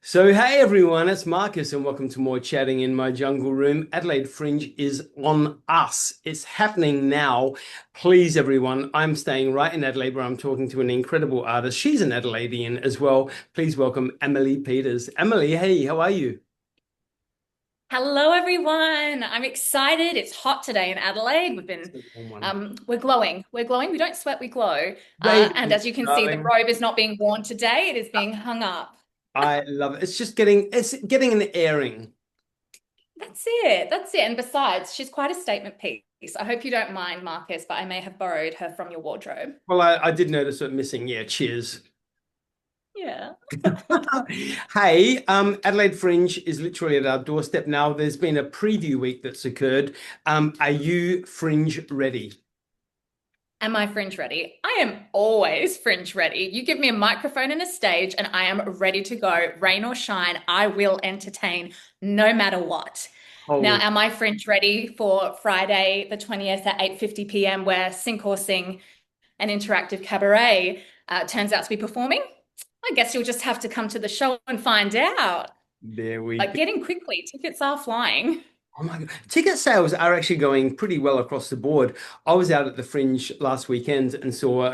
So, hey everyone, it's Marcus, and welcome to more chatting in my jungle room. Adelaide Fringe is on us. It's happening now. Please, everyone, I'm staying right in Adelaide where I'm talking to an incredible artist. She's an Adelaidean as well. Please welcome Amelie Peters. Amelie, hey, how are you? Hello, everyone. I'm excited. It's hot today in Adelaide. It's We've been, a warm one. we're glowing. We're glowing. We don't sweat, we glow. And Baby, as you can see, the darling, robe is not being worn today. It is being hung up. I love it. It's getting an airing. That's it. That's it. And besides, she's quite a statement piece. I hope you don't mind, Marcus, but I may have borrowed her from your wardrobe. Well, I did notice it missing. Yeah, cheers. Yeah. Hey, Adelaide Fringe is literally at our doorstep now. There's been a preview week that's occurred. Are you Fringe ready? Am I fringe ready? I am always fringe ready. You give me a microphone and a stage, and I am ready to go. Rain or shine, I will entertain no matter what. Now, Holy. am I fringe ready for Friday the 20th at 8:50 p.m. where Sink or Sing, an interactive cabaret, turns out to be performing? I guess you'll just have to come to the show and find out. There we But go. get in quickly, tickets are flying. Oh my God. Ticket sales are actually going pretty well across the board. I was out at the Fringe last weekend and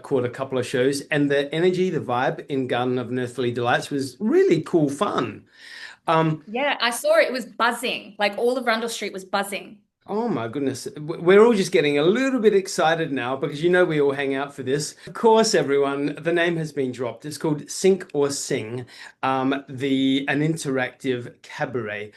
caught a couple of shows, and the energy, the vibe in Garden of Earthly Delights was really cool fun. Um, Yeah, I saw it was buzzing. Like all of Rundle Street was buzzing. Oh my goodness. We're all just getting a little bit excited now because you know we all hang out for this. Of course, everyone, the name has been dropped. It's called Sink or Sing, an interactive cabaret,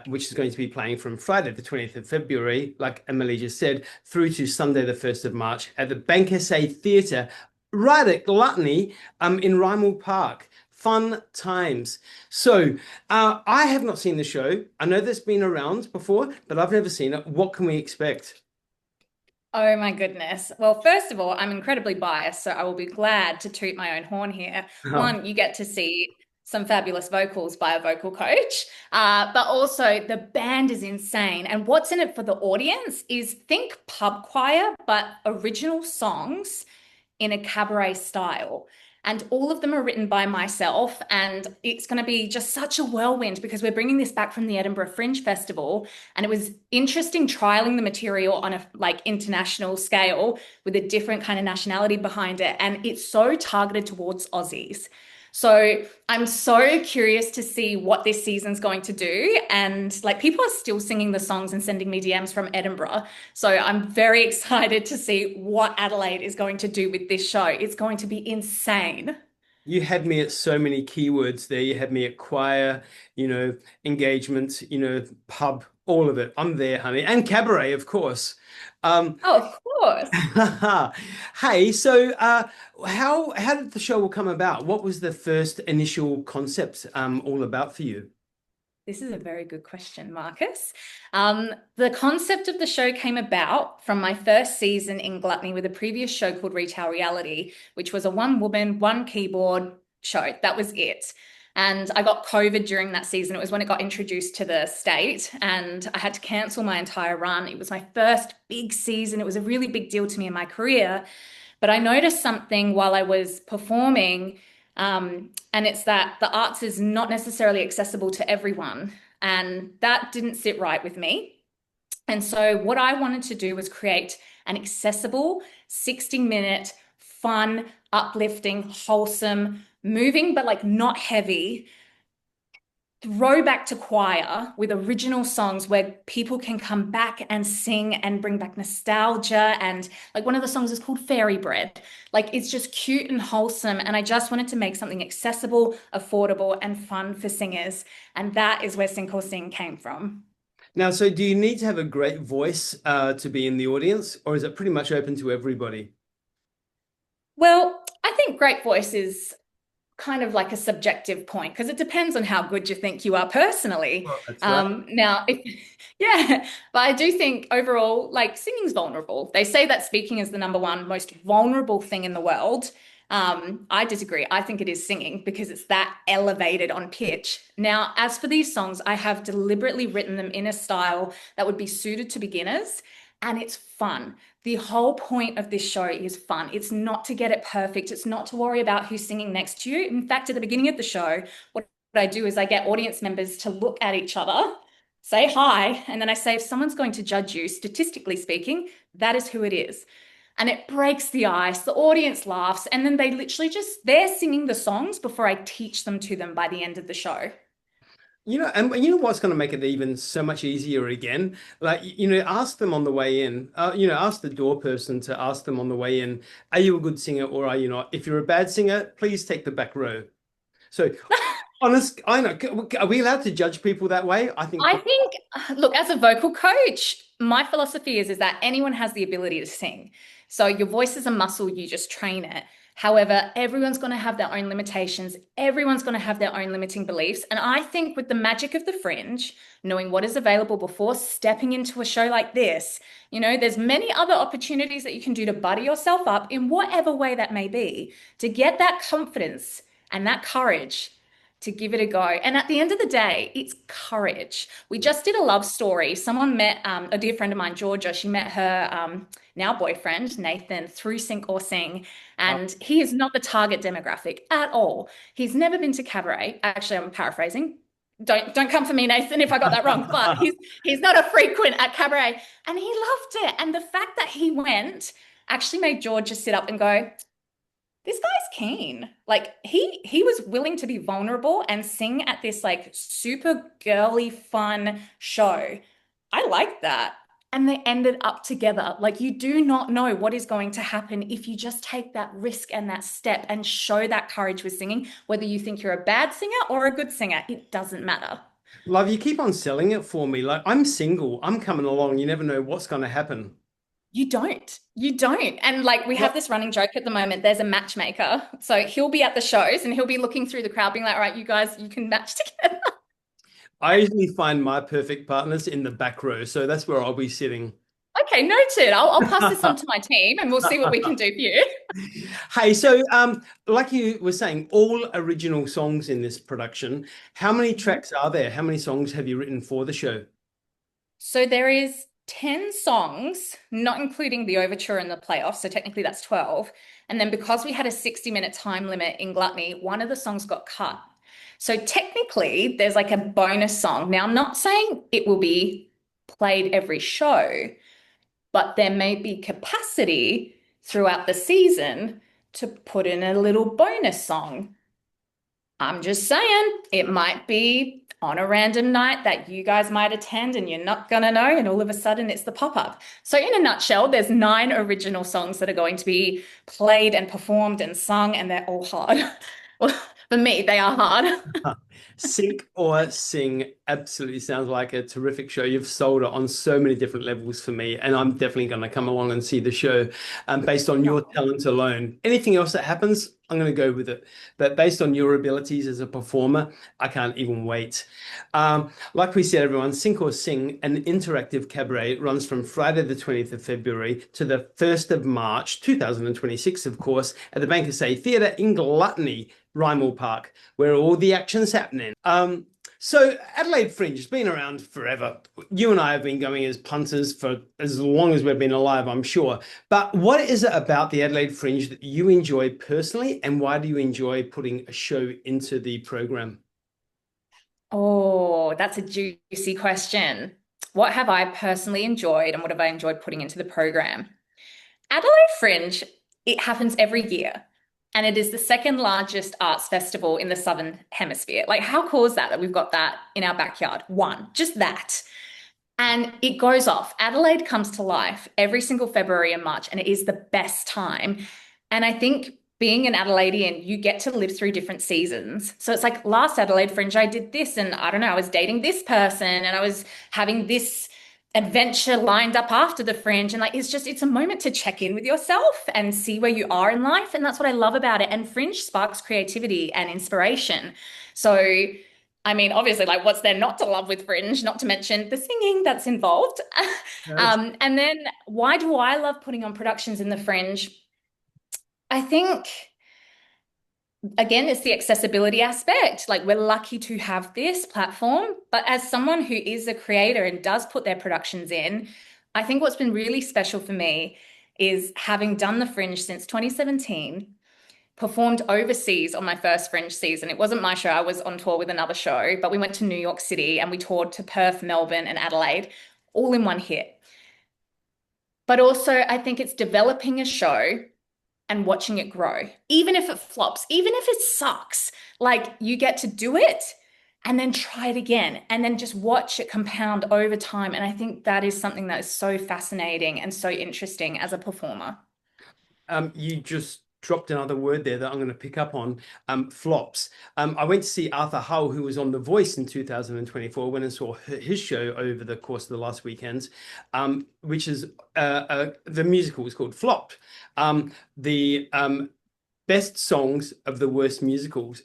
which is going to be playing from Friday, the 20th of February, like Emily just said, through to Sunday, the 1st of March at the Bank SA Theatre, right at Gluttony, in Rymal Park. Fun times. So, I have not seen the show. I know that's been around before, but I've never seen it. What can we expect? Oh my goodness. Well, first of all, I'm incredibly biased, so I will be glad to toot my own horn here. Oh, One, you get to see some fabulous vocals by a vocal coach, but also the band is insane. And what's in it for the audience is think pub choir, but original songs in a cabaret style. And all of them are written by myself. And it's going to be just such a whirlwind because we're bringing this back from the Edinburgh Fringe Festival. And it was interesting trialing the material on a like international scale with a different kind of nationality behind it. And it's so targeted towards Aussies. So I'm so curious to see what this season's going to do. And like people are still singing the songs and sending me DMs from Edinburgh. So I'm very excited to see what Adelaide is going to do with this show. It's going to be insane. you had me at so many keywords there. You had me at choir, engagement, pub, all of it. I'm there, honey. And cabaret, of course. Um, Oh, of course. Hey, so how did the show all come about? What was the first initial concept all about for you? This is a very good question, Marcus. The concept of the show came about from my first season in Gluttony with a previous show called Retail Reality, which was a one woman, one keyboard show. That was it. And I got COVID during that season. It was when it got introduced to the state, and I had to cancel my entire run. It was my first big season. It was a really big deal to me in my career. But I noticed something while I was performing, and it's that the arts is not necessarily accessible to everyone. And that didn't sit right with me. And so, what I wanted to do was create an accessible 60-minute, fun, uplifting, wholesome, moving, but like not heavy throwback to choir with original songs where people can come back and sing and bring back nostalgia. And like one of the songs is called Fairy Bread. Like it's just cute and wholesome. And I just wanted to make something accessible, affordable, and fun for singers. And that is where Sink or Sing came from. Now, so do you need to have a great voice to be in the audience, or is it pretty much open to everybody? Well, I think great voice is kind of like a subjective point because it depends on how good you think you are personally. Well, that's right. Now, if, yeah, but I do think overall, like singing's vulnerable. They say that speaking is the number one most vulnerable thing in the world. I disagree. I think it is singing because it's that elevated on pitch. Now, as for these songs, I have deliberately written them in a style that would be suited to beginners, and it's fun. The whole point of this show is fun. It's not to get it perfect. It's not to worry about who's singing next to you. In fact, at the beginning of the show, what I do is I get audience members to look at each other, say hi, and then I say, if someone's going to judge you, statistically speaking, that is who it is. And it breaks the ice. The audience laughs, and then they literally they're singing the songs before I teach them to them by the end of the show. And you know what's going to make it even so much easier again? Like, ask them on the way in, ask the door person to ask them on the way in, are you a good singer or are you not? If you're a bad singer, please take the back row. So, honest, I know, are we allowed to judge people that way? I think, I think, look, as a vocal coach, my philosophy is that anyone has the ability to sing. So your voice is a muscle, you just train it. However, everyone's going to have their own limitations. Everyone's going to have their own limiting beliefs. And I think with the magic of the Fringe, knowing what is available before stepping into a show like this, there's many other opportunities that you can do to butter yourself up in whatever way that may be, to get that confidence and that courage to give it a go. And at the end of the day, it's courage. We just did a love story. Someone met a dear friend of mine, Georgia. She met her now boyfriend, Nathan, through Sync or Sing. And he is not the target demographic at all. He's never been to Cabaret. Actually, I'm paraphrasing. Don't come for me, Nathan, if I got that wrong. But he's not a frequent at Cabaret. And he loved it. And the fact that he went actually made Georgia sit up and go, this guy's keen. Like he was willing to be vulnerable and sing at this like super girly fun show. I like that. And they ended up together. Like you do not know what is going to happen if you just take that risk and that step and show that courage with singing, whether you think you're a bad singer or a good singer, it doesn't matter. love, you keep on selling it for me. Like, I'm single, I'm coming along. You never know what's going to happen. You don't. You don't. And like we have this running joke at the moment. There's a matchmaker. So he'll be at the shows and he'll be looking through the crowd, being like, all right, you guys, you can match together. I usually find my perfect partners in the back row, so that's where I'll be sitting. Okay, noted. I'll pass this on to my team and we'll see what we can do for you. Hey, so like you were saying, all original songs in this production. How many tracks are there? How many songs have you written for the show? So there is 10 songs, not including the overture and the playoffs. So technically that's 12. And then because we had a 60-minute time limit in Gluttony, one of the songs got cut. So technically there's like a bonus song. Now, I'm not saying it will be played every show, but there may be capacity throughout the season to put in a little bonus song. I'm just saying it might be on a random night that you guys might attend and you're not going to know, and all of a sudden it's the pop-up. So in a nutshell, there's 9 original songs that are going to be played and performed and sung, and they're all hard. Well, for me, they are hard. Sync or Sing absolutely sounds like a terrific show. You've sold it on so many different levels for me, and I'm definitely going to come along and see the show based on your talent alone. Anything else that happens, I'm going to go with it. But based on your abilities as a performer, I can't even wait. Like we said, everyone, Sync or Sing, an interactive cabaret, runs from Friday the 20th of February to the 1st of March, 2026, of course, at the Bankersay Theatre in Gluttony, Rymall Park, where all the action's happening. So Adelaide Fringe has been around forever. You and I have been going as punters for as long as we've been alive, I'm sure. But what is it about the Adelaide Fringe that you enjoy personally, and why do you enjoy putting a show into the program? Oh, that's a juicy question. What have I personally enjoyed and what have I enjoyed putting into the program? Adelaide Fringe, it happens every year. And it is the second largest arts festival in the Southern Hemisphere. Like, how cool is that that we've got that in our backyard? One, just that. And it goes off. Adelaide comes to life every single February and March, and it is the best time. And I think being an Adelaidean, you get to live through different seasons. So it's like last Adelaide Fringe, I did this, and I don't know, I was dating this person, and I was having this adventure lined up after the Fringe. And like, it's a moment to check in with yourself and see where you are in life. And that's what I love about it. And Fringe sparks creativity and inspiration. So, I mean, obviously, like, what's there not to love with Fringe, not to mention the singing that's involved. And then why do I love putting on productions in the Fringe? I think, again, it's the accessibility aspect. Like, we're lucky to have this platform, but as someone who is a creator and does put their productions in, I think what's been really special for me is having done the Fringe since 2017, performed overseas on my first Fringe season. It wasn't my show. I was on tour with another show, but we went to New York City and we toured to Perth, Melbourne, and Adelaide, all in one hit. But also, I think it's developing a show and watching it grow. Even if it flops, even if it sucks, like you get to do it and then try it again and then just watch it compound over time. And I think that is something that is so fascinating and so interesting as a performer. You just dropped another word there that I'm going to pick up on, flops. I went to see Arthur Hull, who was on The Voice in 2024, went and saw his show over the course of the last weekends, which is the musical was called Flopped. The best songs of the worst musicals.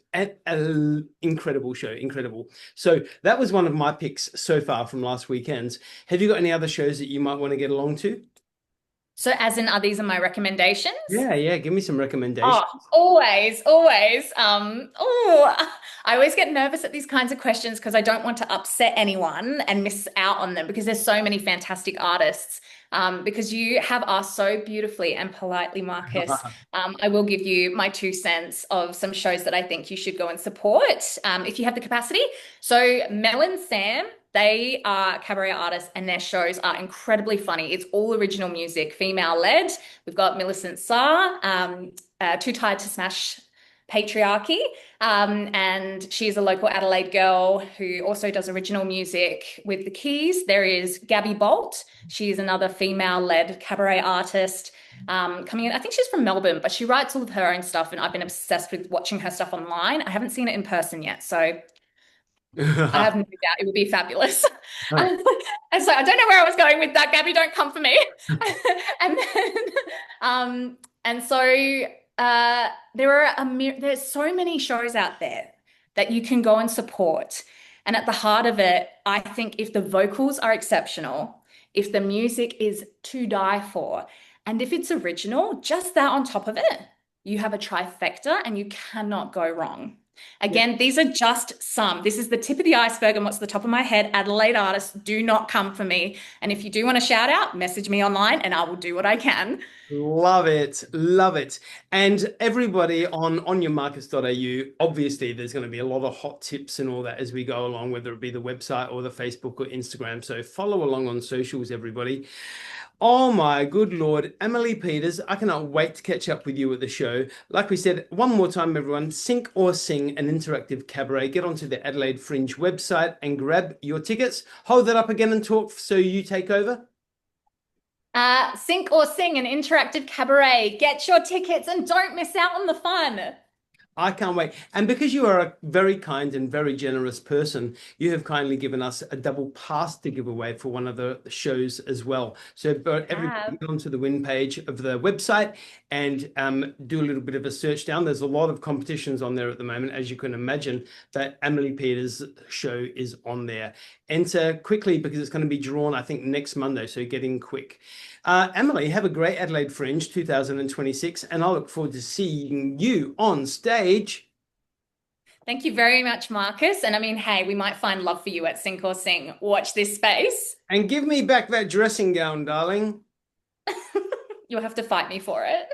Incredible show, incredible. So that was one of my picks so far from last weekend. Have you got any other shows that you might want to get along to? So, as in, are these are my recommendations? Yeah, give me some recommendations. Oh, always, always. I always get nervous at these kinds of questions because I don't want to upset anyone and miss out on them because there's so many fantastic artists. Because you have asked so beautifully and politely, Marcus. I will give you my 2 cents of some shows that I think you should go and support if you have the capacity. So, Mel and Sam. They are cabaret artists and their shows are incredibly funny. It's all original music, female-led. We've got Millicent Saar, Too Tired to Smash Patriarchy, and she's a local Adelaide girl who also does original music with the Keys. There is Gabby Bolt. She's another female-led cabaret artist coming in. I think she's from Melbourne, but she writes all of her own stuff, and I've been obsessed with watching her stuff online. I haven't seen it in person yet, so I have no doubt it will be fabulous. And so I don't know where I was going with that. Gabby, don't come for me. And then, and so there's so many shows out there that you can go and support. And at the heart of it, I think if the vocals are exceptional, if the music is to die for, and if it's original, just that on top of it, you have a trifecta and you cannot go wrong. Again, these are just some. This is the tip of the iceberg and what's the top of my head. Adelaide artists, do not come for me. And if you do want to shout out, message me online and I will do what I can. Love it. Love it. And everybody on onyourmarcus.au, obviously there's going to be a lot of hot tips and all that as we go along, whether it be the website or the Facebook or Instagram. So follow along on socials, everybody. Oh my good Lord, Amelie Peters, I cannot wait to catch up with you at the show. Like we said, one more time, everyone, Sink or Sing, an interactive cabaret. Get onto the Adelaide Fringe website and grab your tickets. Hold that up again and talk so you take over. Sink or Sing, an interactive cabaret. Get your tickets and don't miss out on the fun. I can't wait. And because you are a very kind and very generous person, you have kindly given us a double pass to give away for one of the shows as well. So everybody get onto the win page of the website and do a little bit of a search down. There's a lot of competitions on there at the moment, as you can imagine. That Amelie Peters show is on there. Enter quickly because it's going to be drawn, I think, next Monday. So get in quick. Amelie, have a great Adelaide Fringe 2026, and I look forward to seeing you on stage. Thank you very much, Marcus. And I mean, hey, we might find love for you at Sink or Sing. Watch this space. And give me back that dressing gown, darling. You'll have to fight me for it.